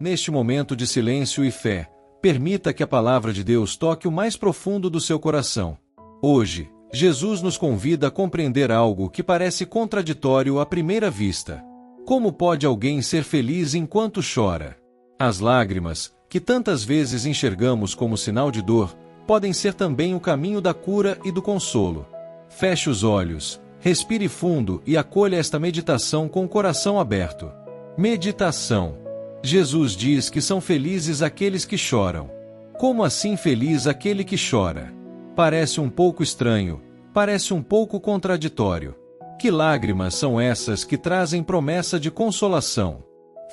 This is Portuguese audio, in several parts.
Neste momento de silêncio e fé, permita que a palavra de Deus toque o mais profundo do seu coração. Hoje, Jesus nos convida a compreender algo que parece contraditório à primeira vista. Como pode alguém ser feliz enquanto chora? As lágrimas, que tantas vezes enxergamos como sinal de dor, podem ser também o caminho da cura e do consolo. Feche os olhos, respire fundo e acolha esta meditação com o coração aberto. Meditação. Jesus diz que são felizes aqueles que choram. Como assim feliz aquele que chora? Parece um pouco estranho, parece um pouco contraditório. Que lágrimas são essas que trazem promessa de consolação?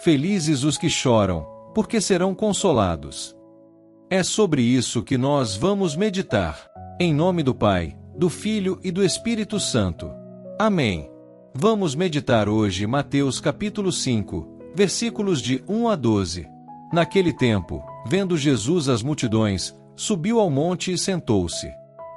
Felizes os que choram, porque serão consolados. É sobre isso que nós vamos meditar. Em nome do Pai, do Filho e do Espírito Santo. Amém. Vamos meditar hoje Mateus capítulo 5, versículos de 1 a 12. Naquele tempo, vendo Jesus as multidões, subiu ao monte e sentou-se.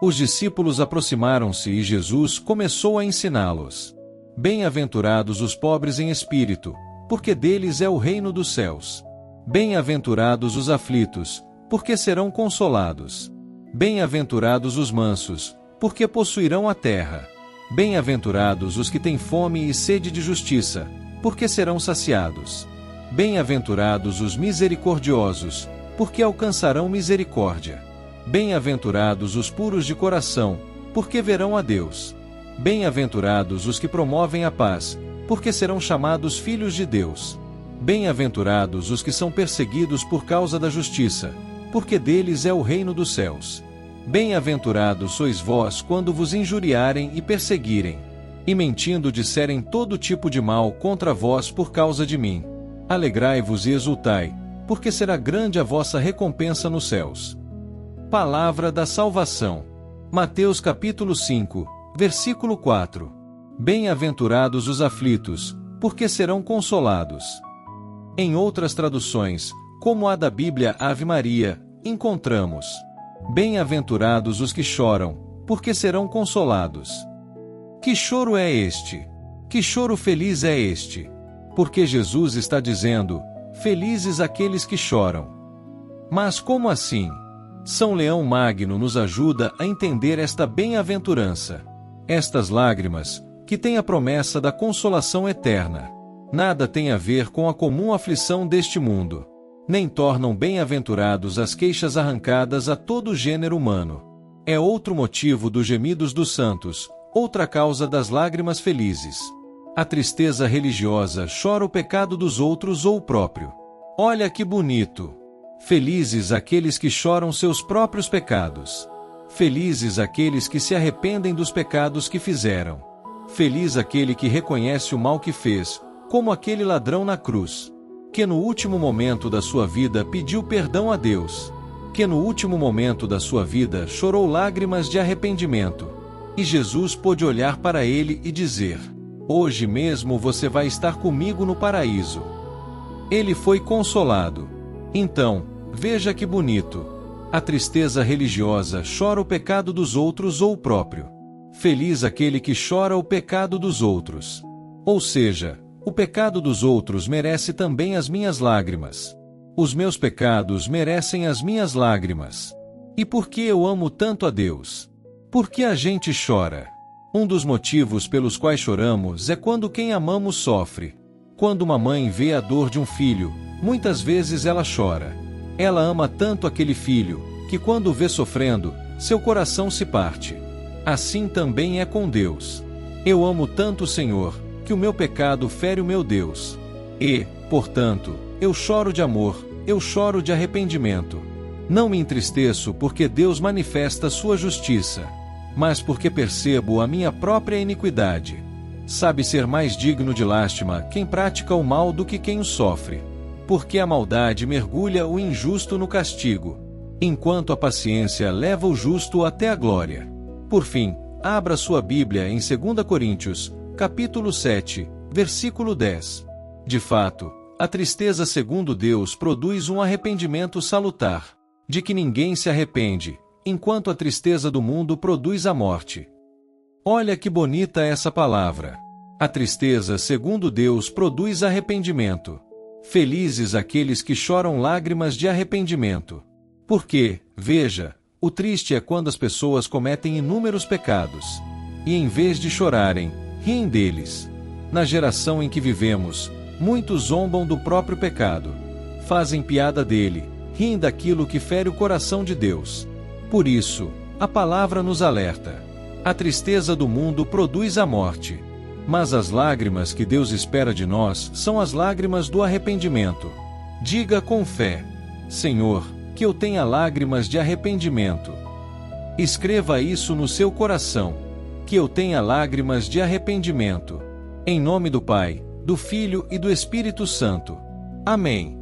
Os discípulos aproximaram-se e Jesus começou a ensiná-los. Bem-aventurados os pobres em espírito, porque deles é o reino dos céus. Bem-aventurados os aflitos, porque serão consolados. Bem-aventurados os mansos, porque possuirão a terra. Bem-aventurados os que têm fome e sede de justiça, porque serão saciados. Bem-aventurados os misericordiosos, porque alcançarão misericórdia. Bem-aventurados os puros de coração, porque verão a Deus. Bem-aventurados os que promovem a paz, porque serão chamados filhos de Deus. Bem-aventurados os que são perseguidos por causa da justiça, porque deles é o reino dos céus. Bem-aventurados sois vós quando vos injuriarem e perseguirem, e mentindo disserem todo tipo de mal contra vós por causa de mim. Alegrai-vos e exultai, porque será grande a vossa recompensa nos céus. Palavra da salvação. Mateus capítulo 5, versículo 4. Bem-aventurados os aflitos, porque serão consolados. Em outras traduções, como a da Bíblia Ave Maria, encontramos: bem-aventurados os que choram, porque serão consolados. Que choro é este? Que choro feliz é este? Porque Jesus está dizendo: felizes aqueles que choram. Mas como assim? São Leão Magno nos ajuda a entender esta bem-aventurança. Estas lágrimas, que têm a promessa da consolação eterna, nada têm a ver com a comum aflição deste mundo. Nem tornam bem-aventurados as queixas arrancadas a todo o gênero humano. É outro motivo dos gemidos dos santos, outra causa das lágrimas felizes. A tristeza religiosa chora o pecado dos outros ou o próprio. Olha que bonito! Felizes aqueles que choram seus próprios pecados. Felizes aqueles que se arrependem dos pecados que fizeram. Feliz aquele que reconhece o mal que fez, como aquele ladrão na cruz, que no último momento da sua vida pediu perdão a Deus, que no último momento da sua vida chorou lágrimas de arrependimento, e Jesus pôde olhar para ele e dizer: hoje mesmo você vai estar comigo no paraíso. Ele foi consolado. Então, veja que bonito. A tristeza religiosa chora o pecado dos outros ou o próprio. Feliz aquele que chora o pecado dos outros. Ou seja, o pecado dos outros merece também as minhas lágrimas. Os meus pecados merecem as minhas lágrimas. E por que eu amo tanto a Deus? Por que a gente chora? Um dos motivos pelos quais choramos é quando quem amamos sofre. Quando uma mãe vê a dor de um filho, muitas vezes ela chora. Ela ama tanto aquele filho, que quando o vê sofrendo, seu coração se parte. Assim também é com Deus. Eu amo tanto o Senhor, que o meu pecado fere o meu Deus. E, portanto, eu choro de amor, eu choro de arrependimento. Não me entristeço porque Deus manifesta sua justiça, mas porque percebo a minha própria iniquidade. Sabe ser mais digno de lástima quem pratica o mal do que quem o sofre. Porque a maldade mergulha o injusto no castigo, enquanto a paciência leva o justo até a glória. Por fim, abra sua Bíblia em 2 Coríntios, capítulo 7, versículo 10. De fato, a tristeza segundo Deus produz um arrependimento salutar, de que ninguém se arrepende, enquanto a tristeza do mundo produz a morte. Olha que bonita essa palavra. A tristeza segundo Deus produz arrependimento. Felizes aqueles que choram lágrimas de arrependimento. Porque, veja, o triste é quando as pessoas cometem inúmeros pecados. E em vez de chorarem, riem deles. Na geração em que vivemos, muitos zombam do próprio pecado. Fazem piada dele, riem daquilo que fere o coração de Deus. Por isso, a palavra nos alerta. A tristeza do mundo produz a morte. Mas as lágrimas que Deus espera de nós são as lágrimas do arrependimento. Diga com fé: Senhor, que eu tenha lágrimas de arrependimento. Escreva isso no seu coração: que eu tenha lágrimas de arrependimento. Em nome do Pai, do Filho e do Espírito Santo. Amém.